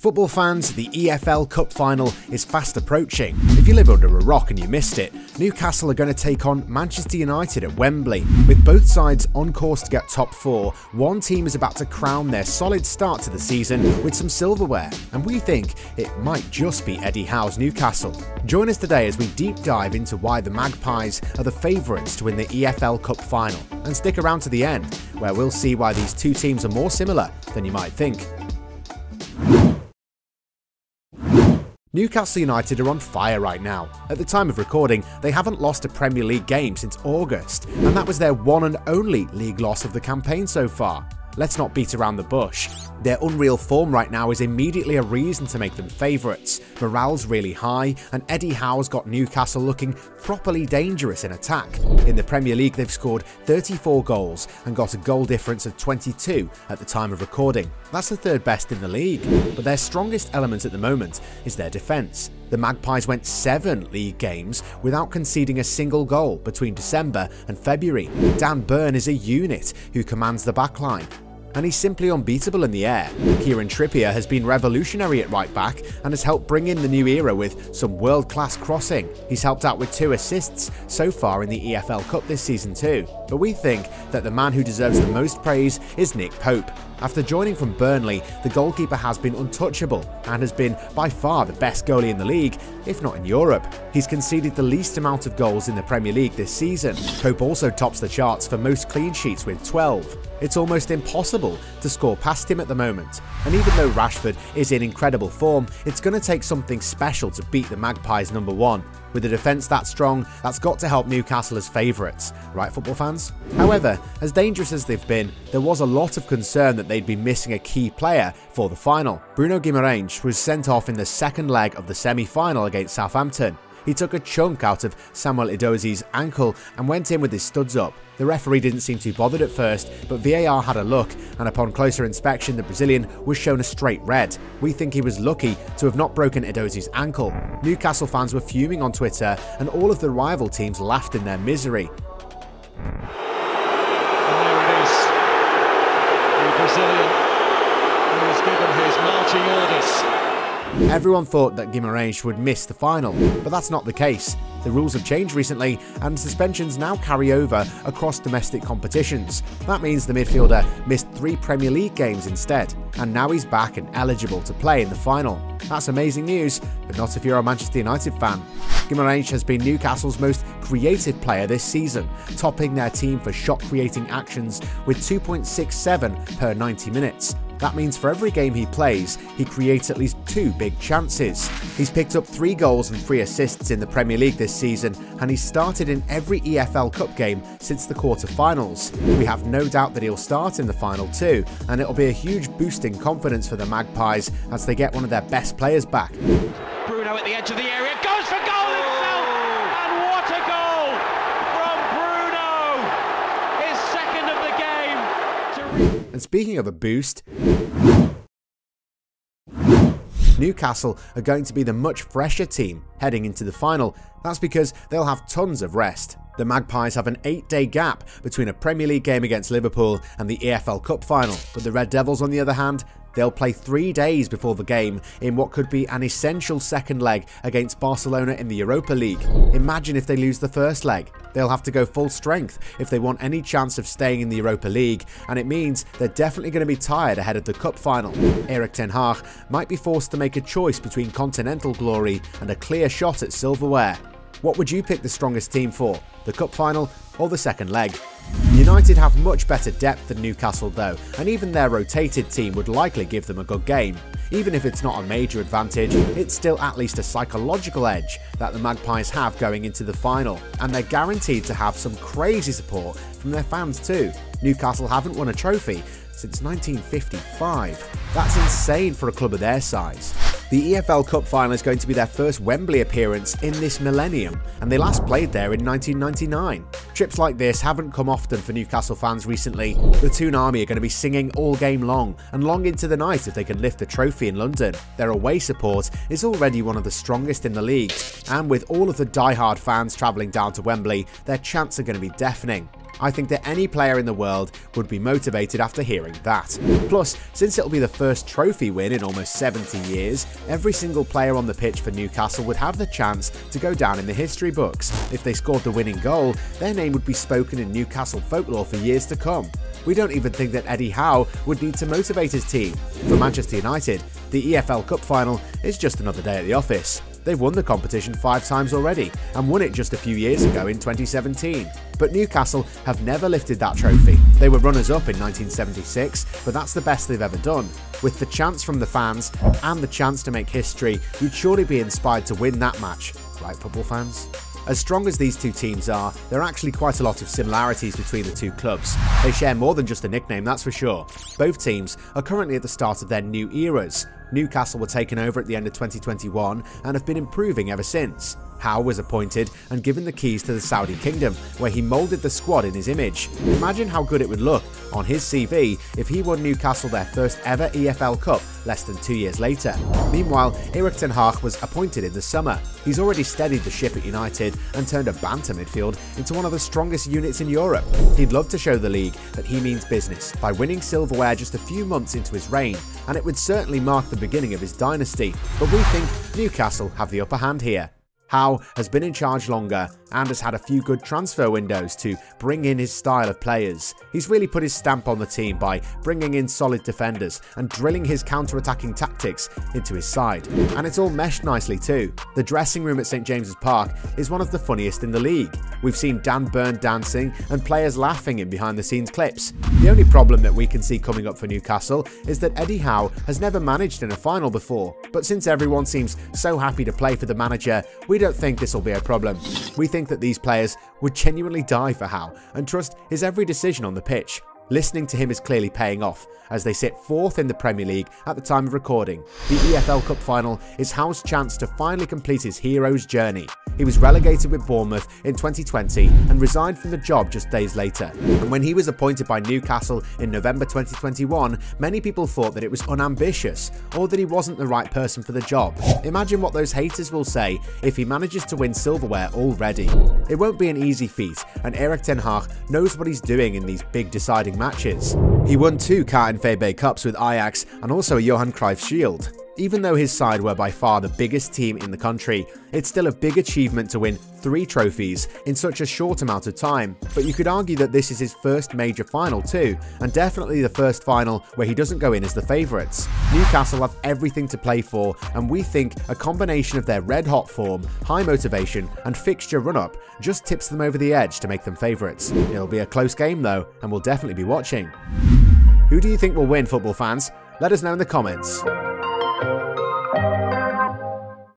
Football fans, the EFL Cup Final is fast approaching. If you live under a rock and you missed it, Newcastle are going to take on Manchester United at Wembley. With both sides on course to get top four, one team is about to crown their solid start to the season with some silverware, and we think it might just be Eddie Howe's Newcastle. Join us today as we deep dive into why the Magpies are the favourites to win the EFL Cup Final, and stick around to the end, where we'll see why these two teams are more similar than you might think. Newcastle United are on fire right now. At the time of recording, they haven't lost a Premier League game since August, and that was their one and only league loss of the campaign so far. Let's not beat around the bush. Their unreal form right now is immediately a reason to make them favourites. Morale's really high, and Eddie Howe's got Newcastle looking properly dangerous in attack. In the Premier League, they've scored 34 goals and got a goal difference of 22 at the time of recording. That's the third best in the league. But their strongest element at the moment is their defence. The Magpies went 7 league games without conceding a single goal between December and February. Dan Burn is a unit who commands the backline, and he's simply unbeatable in the air. Kieran Trippier has been revolutionary at right back and has helped bring in the new era with some world-class crossing. He's helped out with 2 assists so far in the EFL Cup this season too. But we think that the man who deserves the most praise is Nick Pope. After joining from Burnley, the goalkeeper has been untouchable and has been by far the best goalie in the league, if not in Europe. He's conceded the least amount of goals in the Premier League this season. Pope also tops the charts for most clean sheets with 12. It's almost impossible to score past him at the moment. And even though Rashford is in incredible form, it's going to take something special to beat the Magpies number 1. With a defence that strong, that's got to help Newcastle as favourites, right football fans? However, as dangerous as they've been, there was a lot of concern that they'd be missing a key player for the final. Bruno Guimaraes was sent off in the second leg of the semi-final against Southampton. He took a chunk out of Samuel Edozie's ankle and went in with his studs up. The referee didn't seem too bothered at first, but VAR had a look, and upon closer inspection the Brazilian was shown a straight red. We think he was lucky to have not broken Edozie's ankle. Newcastle fans were fuming on Twitter, and all of the rival teams laughed in their misery. And there it is, the Brazilian who was given his marching orders. Everyone thought that Guimaraes would miss the final, but that's not the case. The rules have changed recently, and suspensions now carry over across domestic competitions. That means the midfielder missed 3 Premier League games instead, and now he's back and eligible to play in the final. That's amazing news, but not if you're a Manchester United fan. Guimaraes has been Newcastle's most creative player this season, topping their team for shot-creating actions with 2.67 per 90 minutes. That means for every game he plays, he creates at least 2 big chances. He's picked up 3 goals and 3 assists in the Premier League this season, and he's started in every EFL Cup game since the quarter-finals. We have no doubt that he'll start in the final too, and it'll be a huge boost in confidence for the Magpies as they get one of their best players back. Bruno at the edge of the area, goes for goal himself, and what a goal from Bruno! His second of the game. And speaking of a boost, Newcastle are going to be the much fresher team heading into the final. That's because they'll have tons of rest. The Magpies have an 8-day gap between a Premier League game against Liverpool and the EFL Cup Final, but the Red Devils, on the other hand, they'll play 3 days before the game in what could be an essential second leg against Barcelona in the Europa League. Imagine if they lose the first leg. They'll have to go full strength if they want any chance of staying in the Europa League, and it means they're definitely going to be tired ahead of the Cup Final. Erik Ten Hag might be forced to make a choice between continental glory and a clear shot at silverware. What would you pick the strongest team for, the Cup Final or the second leg? United have much better depth than Newcastle though, and even their rotated team would likely give them a good game. Even if it's not a major advantage, it's still at least a psychological edge that the Magpies have going into the final, and they're guaranteed to have some crazy support from their fans too. Newcastle haven't won a trophy since 1955. That's insane for a club of their size. The EFL Cup Final is going to be their first Wembley appearance in this millennium, and they last played there in 1999. Trips like this haven't come often for Newcastle fans recently. The Toon Army are going to be singing all game long and long into the night if they can lift the trophy in London. Their away support is already one of the strongest in the league, and with all of the die-hard fans travelling down to Wembley, their chants are going to be deafening. I think that any player in the world would be motivated after hearing that. Plus, since it'll be the first trophy win in almost 70 years, every single player on the pitch for Newcastle would have the chance to go down in the history books. If they scored the winning goal, their name would be spoken in Newcastle folklore for years to come. We don't even think that Eddie Howe would need to motivate his team. For Manchester United, the EFL Cup Final is just another day at the office. They've won the competition 5 times already and won it just a few years ago in 2017. But Newcastle have never lifted that trophy. They were runners-up in 1976, but that's the best they've ever done. With the chance from the fans and the chance to make history, you'd surely be inspired to win that match, right, football fans? As strong as these two teams are, there are actually quite a lot of similarities between the two clubs. They share more than just a nickname, that's for sure. Both teams are currently at the start of their new eras. Newcastle were taken over at the end of 2021 and have been improving ever since. Howe was appointed and given the keys to the Saudi Kingdom, where he moulded the squad in his image. Imagine how good it would look on his CV if he won Newcastle their first ever EFL Cup less than 2 years later. Meanwhile, Erik Ten Hag was appointed in the summer. He's already steadied the ship at United and turned a banter midfield into one of the strongest units in Europe. He'd love to show the league that he means business by winning silverware just a few months into his reign, and it would certainly mark the beginning of his dynasty. But we think Newcastle have the upper hand here. Howe has been in charge longer and has had a few good transfer windows to bring in his style of players. He's really put his stamp on the team by bringing in solid defenders and drilling his counter-attacking tactics into his side. And it's all meshed nicely too. The dressing room at St James's Park is one of the funniest in the league. We've seen Dan Burn dancing and players laughing in behind-the-scenes clips. The only problem that we can see coming up for Newcastle is that Eddie Howe has never managed in a final before. But since everyone seems so happy to play for the manager, we don't think this will be a problem. We think that these players would genuinely die for Howe and trust his every decision on the pitch. Listening to him is clearly paying off, as they sit 4th in the Premier League at the time of recording. The EFL Cup Final is Howe's chance to finally complete his hero's journey. He was relegated with Bournemouth in 2020 and resigned from the job just days later. And when he was appointed by Newcastle in November 2021, many people thought that it was unambitious or that he wasn't the right person for the job. Imagine what those haters will say if he manages to win silverware already. It won't be an easy feat, and Erik Ten Hag knows what he's doing in these big deciding matches. He won 2 KNVB Cups with Ajax and also a Johan Cruyff Shield. Even though his side were by far the biggest team in the country, it's still a big achievement to win 3 trophies in such a short amount of time. But you could argue that this is his first major final too, and definitely the first final where he doesn't go in as the favourites. Newcastle have everything to play for, and we think a combination of their red-hot form, high motivation and fixture run-up just tips them over the edge to make them favourites. It'll be a close game though, and we'll definitely be watching. Who do you think will win, football fans? Let us know in the comments.